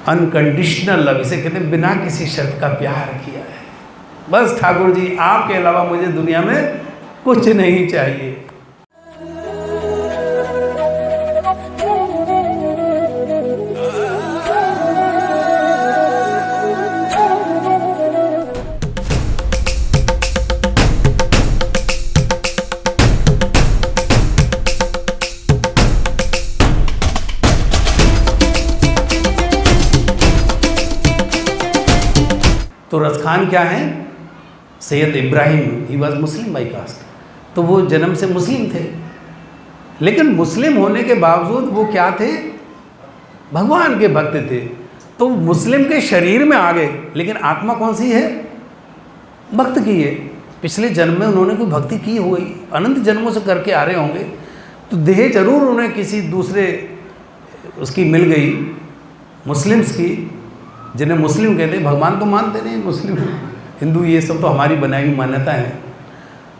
Unconditional love, इसे कहते हैं बिना किसी शर्त का प्यार किया है। बस ठाकुर जी आपके अलावा मुझे दुनिया में कुछ नहीं चाहिए। तो रसखान क्या है? Syed Ibrahim, he was Muslim by caste, तो वो जन्म से मुस्लिम थे, लेकिन मुस्लिम होने के बावजूद वो क्या थे? भगवान के भक्त थे। तो मुस्लिम के शरीर में आ गए, लेकिन आत्मा कौन सी है? भक्त की है। पिछले जन्म में उन्होंने कोई भक्ति की होगी, अनंत जन्मों से करके आ रहे होंगे, तो देह जरूर उन्हें किसी दूसरे उसकी मिल गई, मुस्लिम्स की, जिन्हें मुस्लिम कहते हैं। भगवान तो मानते नहीं मुस्लिम, हिंदू, ये सब तो हमारी बनाई हुई मान्यता है।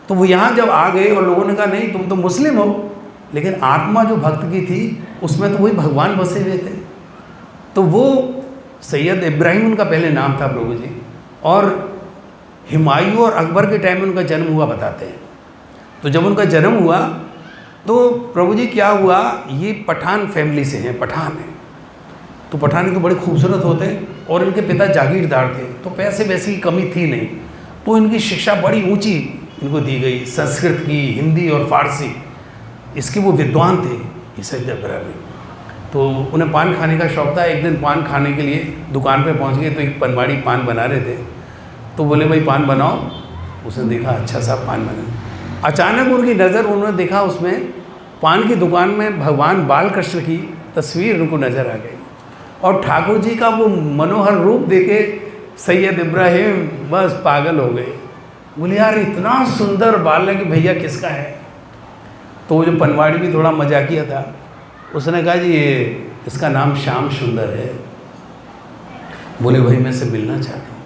तो वो यहाँ जब आ गए और लोगों ने कहा नहीं तुम तो मुस्लिम हो, लेकिन आत्मा जो भक्त की थी उसमें तो वही भगवान बसे हुए थे। तो वो सैयद इब्राहिम उनका पहले नाम था प्रभु जी, और हुमायूं और अकबर के टाइम में उनका जन्म हुआ बताते हैं। तो जब उनका जन्म हुआ तो प्रभु जी क्या हुआ, ये पठान फैमिली से हैं, पठान हैं, तो पठानी तो बड़े खूबसूरत होते हैं, और इनके पिता जागीरदार थे, तो पैसे वैसे की कमी थी नहीं, तो इनकी शिक्षा बड़ी ऊंची इनको दी गई, संस्कृत की, हिंदी और फारसी, इसके वो विद्वान थे ये सैयद इब्राहिम। तो उन्हें पान खाने का शौक़ था। एक दिन पान खाने के लिए दुकान पे पहुंच गए, तो एक पनवाड़ी पान बना रहे थे, तो बोले भाई पान बनाओ। उसने देखा अच्छा सा पान बना। अचानक उनकी नज़र, उन्होंने देखा उसमें पान की दुकान में भगवान बालकृष्ण की तस्वीर उनको नज़र आ गई, और ठाकुर जी का वो मनोहर रूप देखे सैयद इब्राहिम बस पागल हो गए। बोले यार इतना सुंदर बालक भैया किसका है? तो वो जो पनवाड़ी भी थोड़ा मजाकिया था, उसने कहा जी ये इसका नाम श्याम सुंदर है। बोले भाई मैं इससे मिलना चाहता हूँ।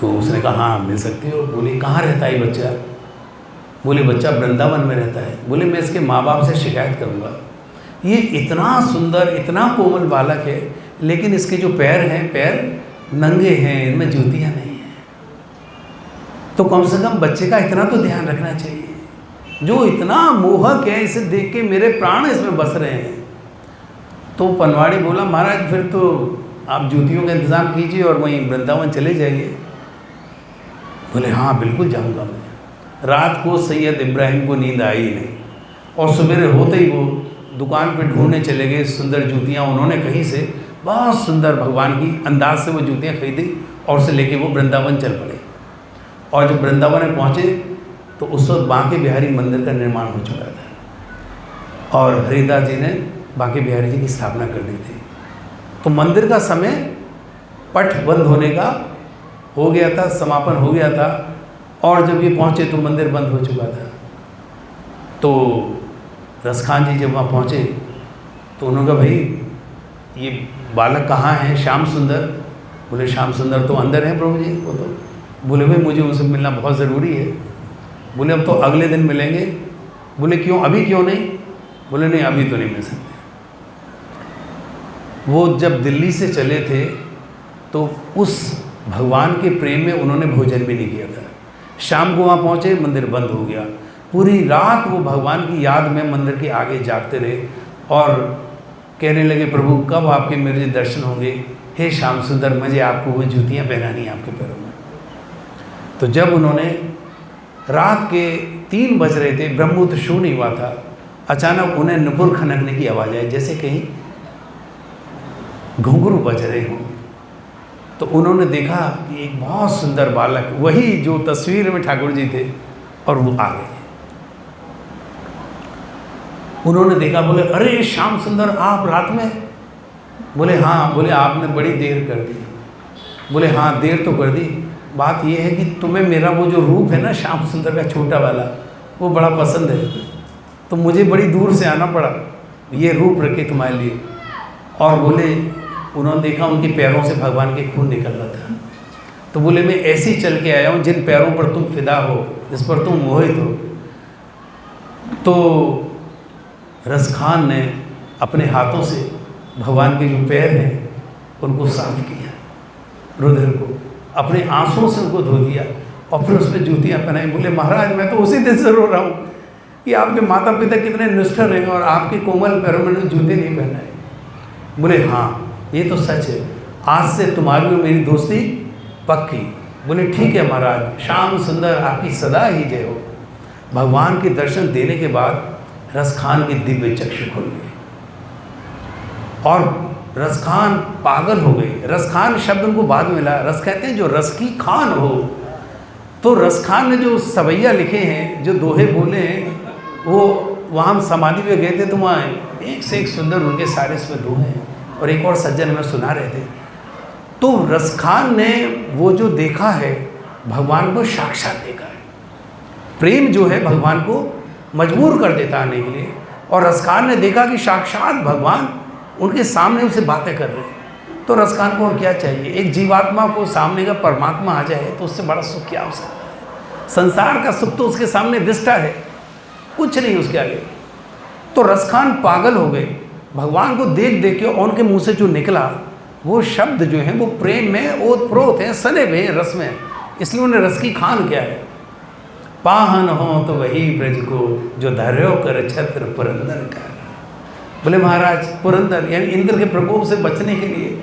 तो उसने कहा हाँ मिल सकते हो। बोले कहाँ रहता है बच्चा? बोले बच्चा वृंदावन में रहता है। बोले मैं इसके माँ बाप से शिकायत करूँगा, ये इतना सुंदर इतना कोमल बालक है, लेकिन इसके जो पैर हैं पैर नंगे हैं, इनमें जूतियाँ नहीं हैं। तो कम से कम बच्चे का इतना तो ध्यान रखना चाहिए, जो इतना मोहक है, इसे देख के मेरे प्राण इसमें बस रहे हैं। तो पनवाड़ी बोला महाराज फिर तो आप जूतियों का इंतज़ाम कीजिए और वहीं वृंदावन चले जाइए। बोले हाँ बिल्कुल जाऊँगा मैं। रात को सैयद इब्राहिम को नींद आई नहीं, और सवेरे होते ही वो दुकान पे ढूंढने चले गए सुंदर जूतियाँ। उन्होंने कहीं से बहुत सुंदर भगवान की अंदाज से वो जूतियाँ खरीदी, और उसे लेके वो वृंदावन चल पड़े। और जब वृंदावन में पहुँचे तो उस वक्त बांके बिहारी मंदिर का निर्माण हो चुका था, और हरिदास जी ने बांके बिहारी जी की स्थापना कर दी थी। तो मंदिर का समय पट बंद होने का हो गया था, समापन हो गया था, और जब ये पहुँचे तो मंदिर बंद हो चुका था। तो रसखान जी जब वहाँ पहुँचे तो उन्होंने कहा भाई ये बालक कहाँ है श्याम सुंदर? बोले श्याम सुंदर तो अंदर है प्रभु जी। वो तो बोले भाई मुझे उनसे मिलना बहुत ज़रूरी है। बोले अब तो अगले दिन मिलेंगे। बोले क्यों, अभी क्यों नहीं? बोले नहीं अभी तो नहीं मिल सकते। वो जब दिल्ली से चले थे तो उस भगवान के प्रेम में उन्होंने भोजन भी नहीं किया था। शाम को वहाँ पहुँचे, मंदिर बंद हो गया। पूरी रात वो भगवान की याद में मंदिर के आगे जागते रहे और कहने लगे प्रभु कब आपके मेरे दर्शन होंगे? हे श्याम सुंदर मुझे आपको वो जूतियाँ पहनानी है आपके पैरों में। तो जब उन्होंने रात के 3 बज रहे थे, ब्रह्ममुहूर्त शुरू नहीं हुआ था, अचानक उन्हें नुपुर खनकने की आवाज़ आई, जैसे कहीं घुंघरू बज रहे हों। तो उन्होंने देखा कि एक बहुत सुंदर बालक, वही जो तस्वीर में ठाकुर जी थे, और वो आ गए। उन्होंने देखा, बोले अरे श्याम सुंदर आप रात में? बोले हाँ। बोले आपने बड़ी देर कर दी। बोले हाँ देर तो कर दी, बात ये है कि तुम्हें मेरा वो जो रूप है ना श्याम सुंदर का छोटा वाला, वो बड़ा पसंद है, तो मुझे बड़ी दूर से आना पड़ा ये रूप रखे तुम्हारे लिए। और बोले उन्होंने देखा उनके पैरों से भगवान के खून निकल रहा था। तो बोले मैं ऐसे ही चल के आया हूँ जिन पैरों पर तुम फिदा हो, जिस पर तुम मोहित हो। तो रसखान ने अपने हाथों से भगवान के जो पैर हैं उनको साफ किया, रुधिर को अपने आंसुओं से उनको धो दिया और फिर उसमें जूतियाँ पहनाई। बोले महाराज मैं तो उसी दिन से रो रहा हूँ कि आपके माता पिता कितने निष्ठुर हैं और आपके कोमल पैरों में जूते नहीं पहनाए। बोले हाँ ये तो सच है, आज से तुम्हारी और मेरी दोस्ती पक्की। बोले ठीक है महाराज, श्याम सुंदर आपकी सदा ही जय हो। भगवान के दर्शन देने के बाद रसखान के दिव्य चक्षु खुल गए और रसखान पागल हो गए। रसखान शब्द उनको बाद में मिला, रस कहते हैं जो रस की खान हो। तो रसखान ने जो सवैया लिखे हैं, जो दोहे बोले हैं, वो वहाँ हम समाधि में गए थे तो वहाँ एक से एक सुंदर उनके सारे इसमें दोहे हैं और एक और सज्जन हमें सुना रहे थे। तो रसखान ने वो जो देखा है भगवान को साक्षात देखा है। प्रेम जो है भगवान को मजबूर कर देता आने के लिए, और रसखान ने देखा कि साक्षात भगवान उनके सामने उनसे बातें कर रहे हैं। तो रसखान को और क्या चाहिए? एक जीवात्मा को सामने का परमात्मा आ जाए तो उससे बड़ा सुख क्या हो सकता है? संसार का सुख तो उसके सामने दिष्टा है, कुछ नहीं उसके आगे। तो रसखान पागल हो गए भगवान को देख देख के, और उनके मुंह से जो निकला वो शब्द जो हैं वो प्रेम में ओतप्रोत हैं, सने हुए हैं रस में, इसलिए उन्हें रस की खान क्या है। पाहन हो तो वही ब्रज को जो धर्यो कर छत्र पुरंदर का। बोले महाराज पुरंदर यानी इंद्र के प्रकोप से बचने के लिए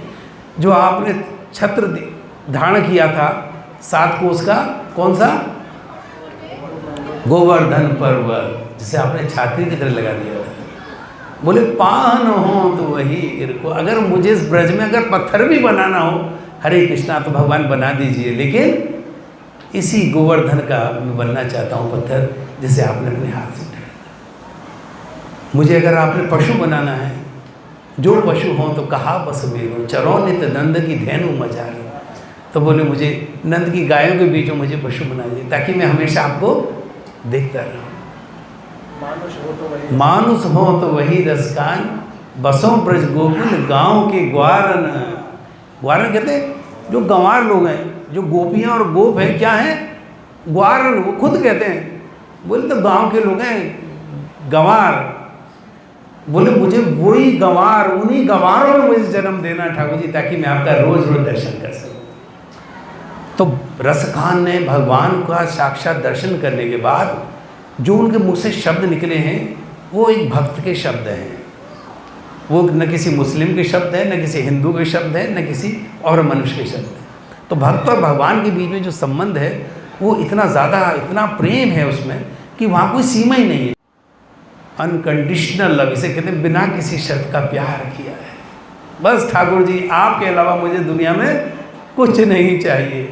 जो आपने छत्र धारण किया था 7 कोस का, कौन सा? गोवर्धन पर्वत, जिसे आपने छाती की तरह लगा दिया था। बोले पाहन हो तो वही इनको, अगर मुझे इस ब्रज में अगर पत्थर भी बनाना हो, हरे कृष्णा तो भगवान बना दीजिए, लेकिन इसी गोवर्धन का मैं बनना चाहता हूँ पत्थर, जिसे आपने अपने हाथ से उठाया था। मुझे अगर आपने पशु बनाना है, जो पशु हों तो कहा बस मेरो चरो नित नंद की धेनु मजार। तो बोले मुझे नंद की गायों के बीच में मुझे पशु बना दीजिए, ताकि मैं हमेशा आपको देखता रहूँ। मानुष हो तो वही रसकान, बसों ब्रज गोकुल गांव के ग्वारन। ग्वारन कहते हैं जो गंवार लोग हैं, जो गोपियाँ और गोप हैं, क्या हैं? ग्वारन, वो खुद कहते हैं। बोले तो गांव के लोग हैं गंवार। बोले मुझे वही गंवार, उन्हीं गंवारों में मुझे जन्म देना ठाकुर जी, ताकि मैं आपका रोज रोज दर्शन कर सकूँ। तो रसखान ने भगवान का साक्षात दर्शन करने के बाद जो उनके मुंह से शब्द निकले हैं वो एक भक्त के शब्द हैं। वो न किसी मुस्लिम के शब्द है, न किसी हिंदू के शब्द है, न किसी और मनुष्य के शब्द है। तो भक्त और भगवान के बीच में जो संबंध है वो इतना ज़्यादा, इतना प्रेम है उसमें कि वहाँ कोई सीमा ही नहीं है। अनकंडीशनल लव, इसे कहते हैं बिना किसी शर्त का प्यार किया है। बस ठाकुर जी आपके अलावा मुझे दुनिया में कुछ नहीं चाहिए।